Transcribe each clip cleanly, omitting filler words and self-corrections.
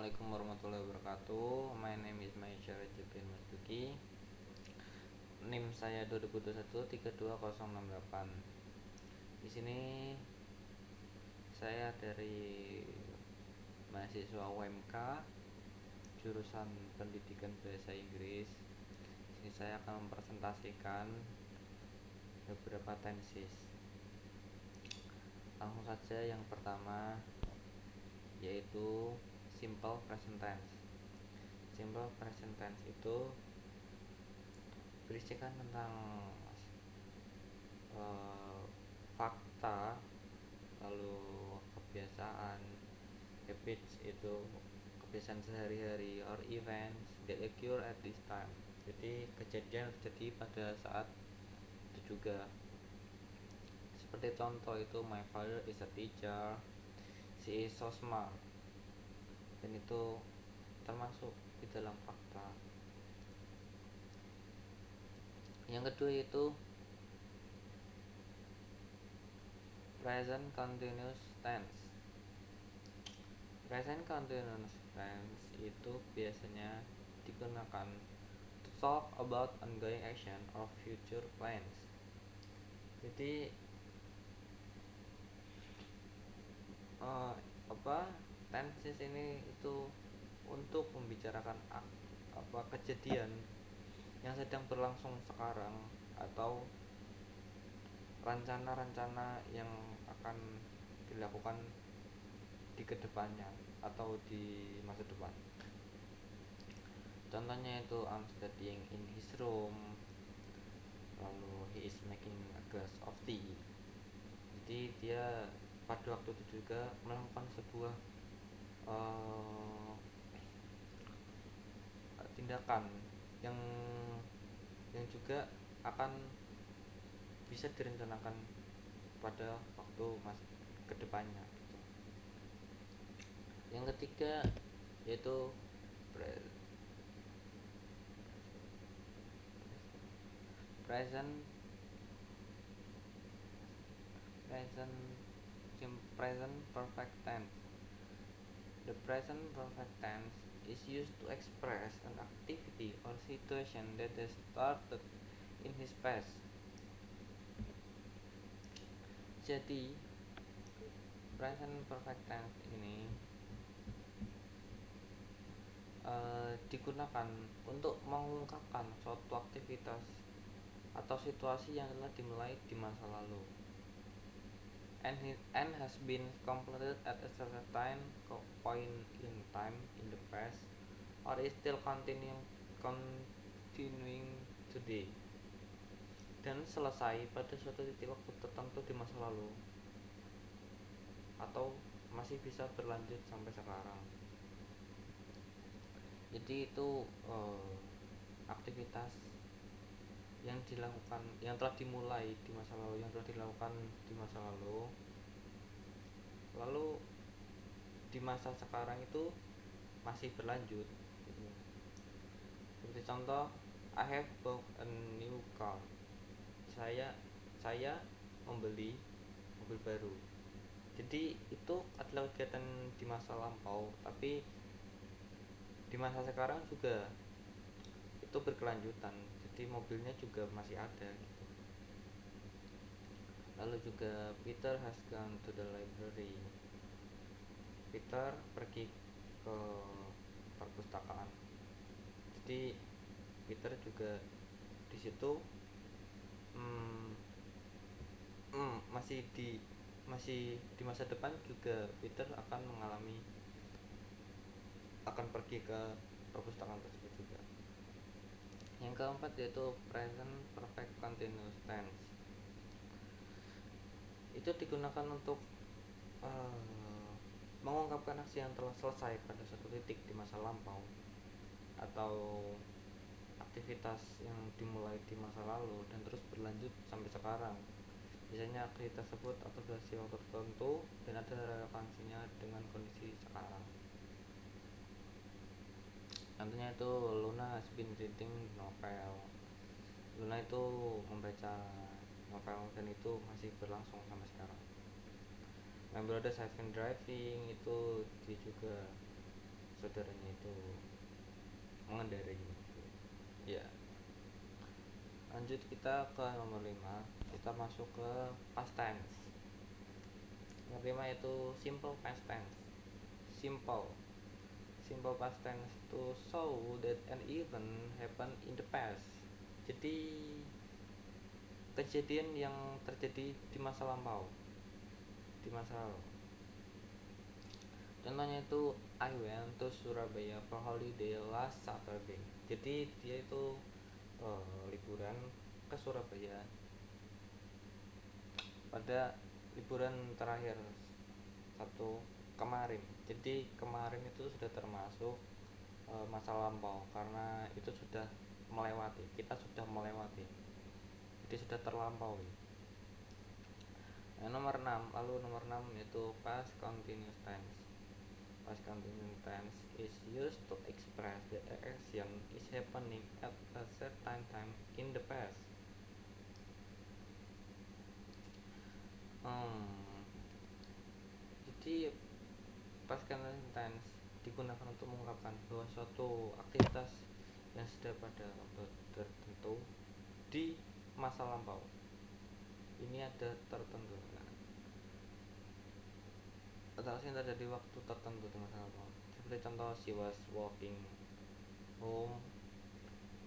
Assalamualaikum warahmatullahi wabarakatuh. My name is Maisha Rajabin Masduki. NIM saya 2021 32068. Di sini saya dari mahasiswa UMK jurusan Pendidikan Bahasa Inggris. Di sini saya akan mempresentasikan beberapa tenses. Langsung saja yang pertama yaitu simple present tense. Simple present tense itu berisikan tentang fakta, lalu kebiasaan, habits itu kebiasaan sehari-hari, or events that occur at this time. Jadi kejadian terjadi pada saat itu juga. Seperti contoh itu, my father is a teacher, she is so smart. Dan itu termasuk di dalam fakta. Yang kedua itu present continuous tense. Present continuous tense itu biasanya digunakan to talk about ongoing action or future plans. Jadi tenses ini itu untuk membicarakan kejadian yang sedang berlangsung sekarang atau rencana-rencana yang akan dilakukan di kedepannya atau di masa depan. Contohnya itu, I'm studying in his room, lalu he is making a glass of tea. Jadi dia pada waktu itu juga melakukan sebuah tindakan yang juga akan bisa direncanakan pada waktu kedepannya gitu. Yang ketiga yaitu present perfect tense. The present perfect tense is used to express an activity or situation that has started in his past. Jadi present perfect tense ini digunakan untuk mengungkapkan suatu aktivitas atau situasi yang telah dimulai di masa lalu and has been completed at a certain point in time in the past, or is still continuing today, dan selesai pada suatu titik waktu tertentu di masa lalu atau masih bisa berlanjut sampai sekarang. Jadi itu aktivitas yang dilakukan, yang telah dimulai di masa lalu, yang telah dilakukan di masa lalu di masa sekarang itu masih berlanjut gitu. Seperti contoh, I have bought a new car. Saya membeli mobil baru. Jadi itu adalah kegiatan di masa lampau, tapi di masa sekarang juga itu berkelanjutan. Jadi mobilnya juga masih ada gitu. Lalu juga Peter has gone to the library. Peter pergi ke perpustakaan. Jadi Peter juga di situ masih di masa depan juga Peter akan pergi ke perpustakaan tersebut juga. Yang keempat yaitu present perfect continuous tense. Itu digunakan untuk mengungkapkan aksi yang telah selesai pada suatu titik di masa lampau atau aktivitas yang dimulai di masa lalu dan terus berlanjut sampai sekarang. Biasanya aktivitas tersebut atau durasi waktu tertentu dan ada relevansinya dengan kondisi sekarang. Contohnya itu, Luna has been reading novel. Luna itu membaca novel dan itu masih berlangsung sampai sekarang. My brother has been driving, itu dia juga saudaranya itu mengendarai mobil. Ya, lanjut kita ke nomor 5. Kita masuk ke past tense. Nomor 5 itu simple past tense. Simple past tense to show that an event happened in the past. Jadi kejadian yang terjadi di masa lampau, di masa lalu. Contohnya itu I went to Surabaya for holiday last Saturday. Jadi dia itu liburan ke Surabaya pada liburan terakhir satu kemarin. Jadi kemarin itu sudah termasuk masa lampau karena itu sudah melewati, kita sudah melewati, jadi sudah terlampaui. Nah, nomor 6, lalu nomor 6 itu past continuous tense. Past continuous tense is used to express that the action is happening at a certain time in the past. Jadi past continuous tense digunakan untuk mengungkapkan bahwa suatu aktivitas yang sudah pada waktu tertentu di masa lampau ini ada tertentu. Atau yang terjadi waktu tertentu di masa lampau. Seperti contoh, she was walking home,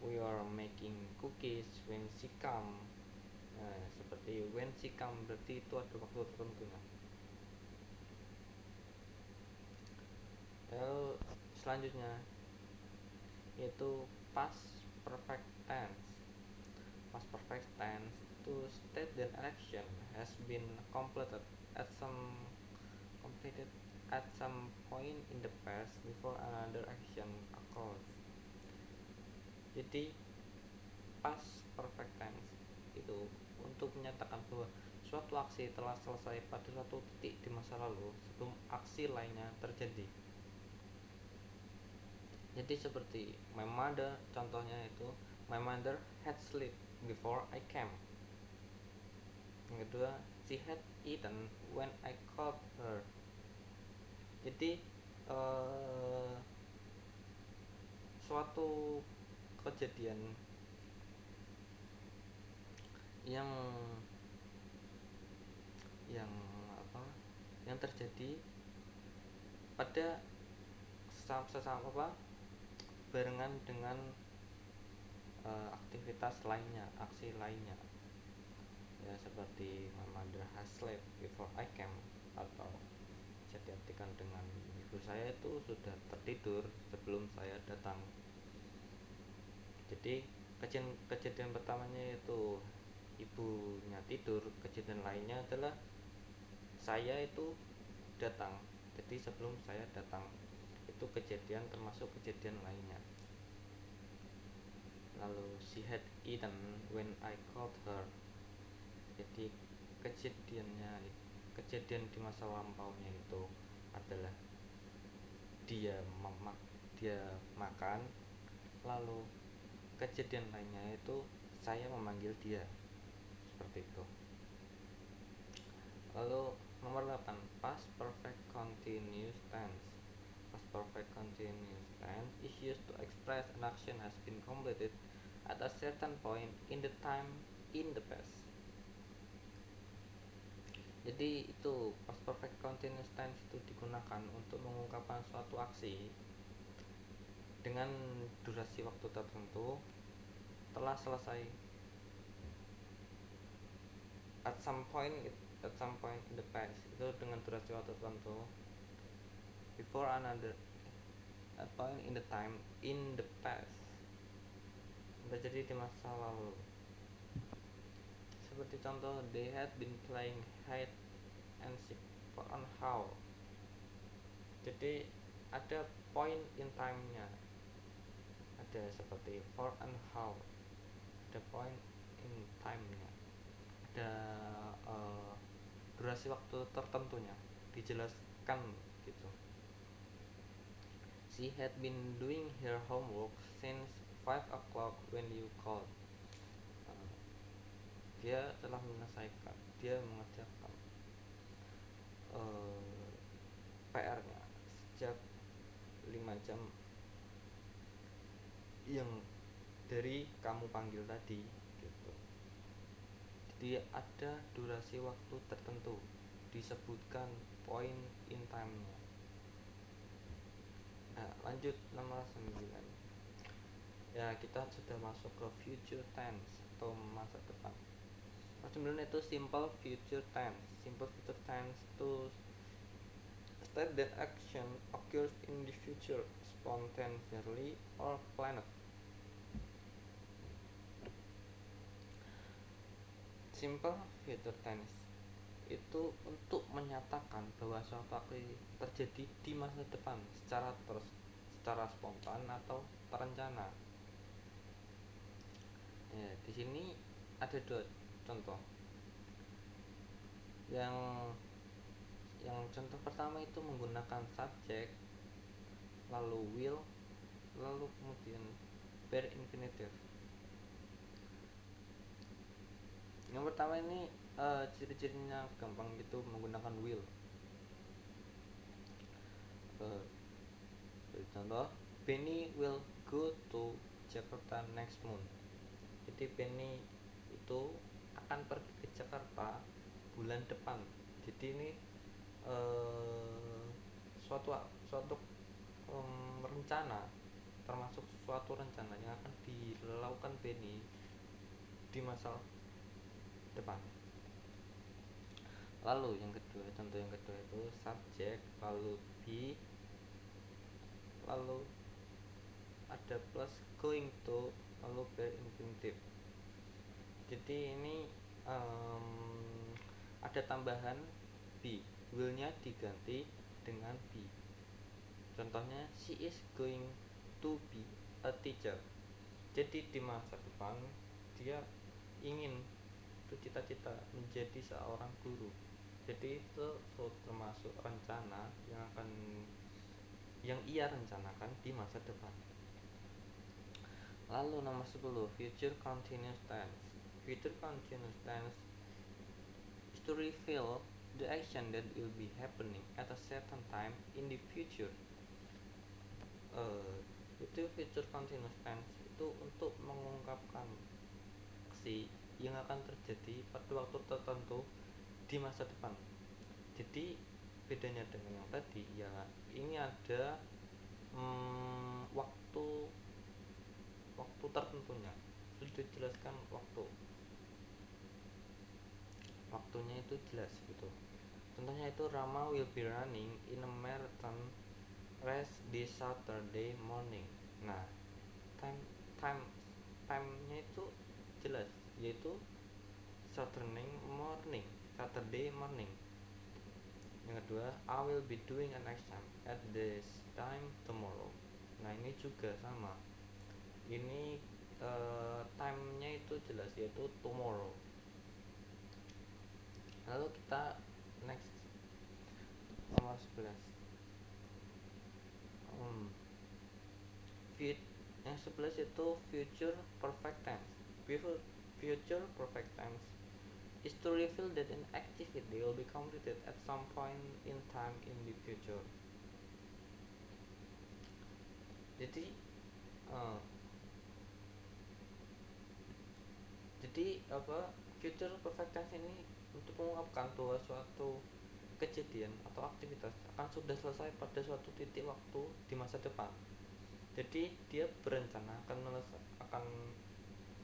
we are making cookies when she come. Nah, seperti when she come berarti itu ada waktu tertentu. Lalu selanjutnya yaitu past perfect tense. Past perfect tense to state that an action has been completed at some point in the past before another action occurs. Jadi past perfect tense itu untuk menyatakan bahwa suatu aksi telah selesai pada suatu titik di masa lalu sebelum aksi lainnya terjadi. Jadi seperti my mother, contohnya itu my mother had slept before I came. Yang kedua, she had eaten when I called her. Jadi suatu kejadian yang terjadi pada barengan dengan aktivitas lainnya, aksi lainnya. Ya, seperti my mother has slept before I came, atau bisa diartikan dengan ibu saya itu sudah tertidur sebelum saya datang. Jadi kejadian pertamanya itu ibunya tidur, kejadian lainnya adalah saya itu datang. Jadi sebelum saya datang itu kejadian, termasuk kejadian lainnya. Lalu she had eaten when I called her. Jadi kejadian di masa lampaunya itu adalah dia makan, lalu kejadian lainnya itu saya memanggil dia, seperti itu. Lalu nomor 8, past perfect continuous tense. Past perfect continuous tense is used to express an action has been completed at a certain point in the time in the past. Jadi itu past perfect continuous tense itu digunakan untuk mengungkapkan suatu aksi dengan durasi waktu tertentu telah selesai at some point in the past, itu dengan durasi waktu tertentu before another point in the time in the past, terjadi di masa lalu. Seperti contoh, they had been playing hide and seek for an hour. Jadi ada point in time-nya, ada seperti for an hour, ada point in time-nya, ada durasi waktu tertentunya dijelaskan gitu. She had been doing her homework since 5 o'clock when you called. Dia telah mengerjakan PR-nya sejak 5 jam yang dari kamu panggil tadi gitu. Jadi ada durasi waktu tertentu, disebutkan point in time-nya. Nah, lanjut nomor 9. Ya, kita sudah masuk ke future tense atau masa depan. Sebenarnya itu simple future tense. Simple future tense itu state that action occurs in the future spontaneously or planned. Simple future tense itu untuk menyatakan bahwa suatu aksi terjadi di masa depan secara spontan atau terencana. Ya, di sini ada 2 contoh. Yang contoh pertama itu menggunakan subjek, lalu will, lalu kemudian bare infinitive. Yang pertama ini ciri-cirinya gampang gitu, menggunakan will. Contoh, Benny will go to Jakarta next month. Jadi Benny itu akan pergi ke Jakarta bulan depan. Jadi ini suatu rencana, termasuk suatu rencana yang akan dilakukan Benny di masa depan. Lalu yang kedua, contoh yang kedua itu subjek, lalu be, lalu ada plus going to, lalu bare infinitive. Jadi ini ada tambahan be, will-nya diganti dengan be. Contohnya, she is going to be a teacher. Jadi di masa depan dia ingin bercita-cita menjadi seorang guru. Jadi itu termasuk rencana yang ia rencanakan di masa depan. Lalu nomor 10, future continuous tense. Future continuous tense is to reveal the action that will be happening at a certain time in the future. Itu future continuous tense itu untuk mengungkapkan aksi yang akan terjadi pada waktu tertentu di masa depan. Jadi bedanya dengan yang tadi ya, ini ada waktu tertentunya, sudah dijelaskan waktunya itu jelas gitu. Contohnya itu Rama will be running in a marathon race this Saturday morning. Nah, time-nya itu jelas, yaitu Saturday morning. Yang kedua, I will be doing an exam at this time tomorrow. Nah, ini juga sama. Ini time-nya itu jelas, yaitu tomorrow. Lalu kita next nomor 11. Yang 11 itu future perfect tense. Future perfect tense is to reveal that an activity will be completed at some point in time in the future. Jadi future perfect tense ini untuk mengungkapkan bahwa suatu kejadian atau aktivitas akan sudah selesai pada suatu titik waktu di masa depan. Jadi dia berencana akan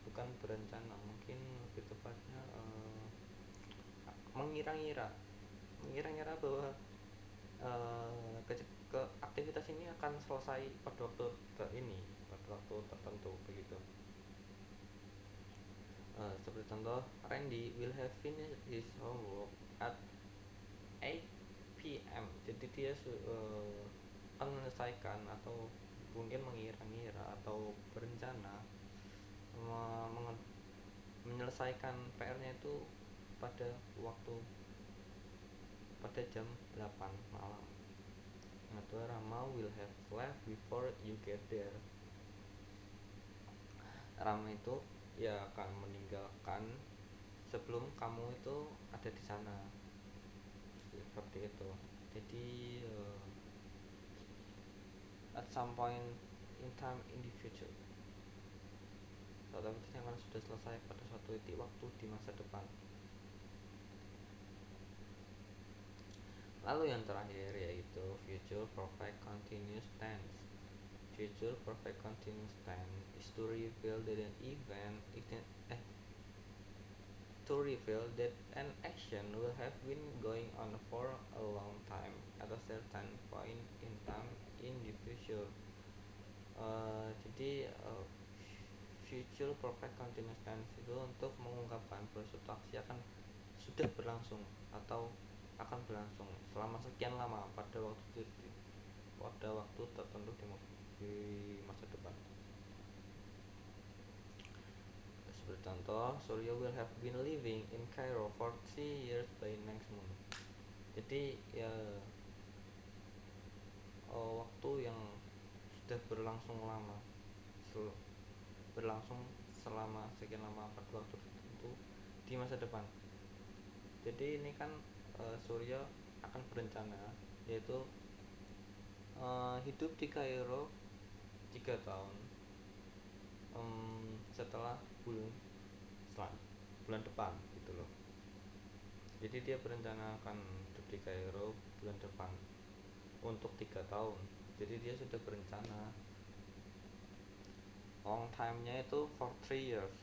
bukan berencana, mungkin lebih tepatnya mengira-ngira bahwa aktivitas ini akan selesai pada waktu tertentu begitu. Seperti contoh, Randy will have finished his homework at 8 p.m. Jadi dia akan menyelesaikan atau mungkin mengira-ngira atau berencana menyelesaikan PR-nya itu pada jam 8 malam. Atau Rama will have left before you get there. Rama itu ya akan meninggalkan sebelum kamu itu ada di sana. Seperti itu. Jadi at some point in time in the future. Suatu aktivitas yang akan sudah selesai pada suatu titik waktu di masa depan. Lalu yang terakhir yaitu future perfect continuous tense. Future perfect continuous tense is to reveal that an event to reveal that an action will have been going on for a long time at a certain point in time in the future. Jadi future perfect continuous tense itu untuk mengungkapkan bahwa suatu aksi akan sudah berlangsung atau akan berlangsung selama sekian lama pada waktu tertentu di masa depan. Seperti contoh, Surya will have been living in Cairo for 3 years by next month. Jadi ya waktu yang sudah berlangsung lama, berlangsung selama sekian lama pada waktu tertentu di masa depan. Jadi ini kan Surya akan berencana yaitu hidup di Kairo 3 tahun setelah bulan depan gitu loh. Jadi dia berencana akan hidup di Kairo bulan depan untuk 3 tahun. Jadi dia sudah berencana long time-nya itu for 3 years.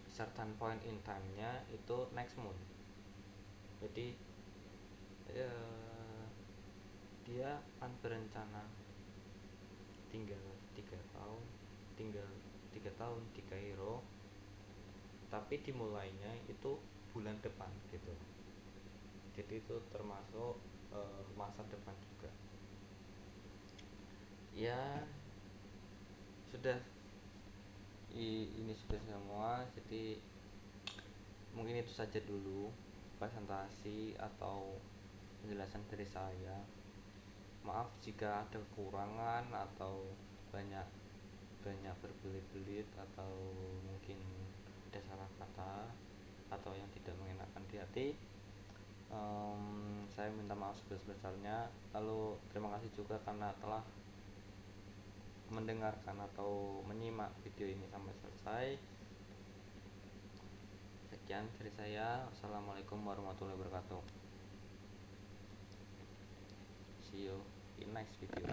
Certain point in time-nya itu next month. Jadi dia akan berencana tinggal 3 tahun di Kairo, tapi dimulainya itu bulan depan gitu. Jadi itu termasuk masa depan juga. Ya sudah, ini sudah semua. Jadi mungkin itu saja dulu presentasi atau penjelasan dari saya. Maaf jika ada kekurangan atau banyak berbelit-belit atau mungkin ada salah kata atau yang tidak mengenakan di hati. Saya minta maaf sebesar-besarnya. Lalu terima kasih juga karena telah mendengarkan atau menyimak video ini sampai selesai. Sekian dari saya. Assalamualaikum warahmatullahi wabarakatuh. See you in next video.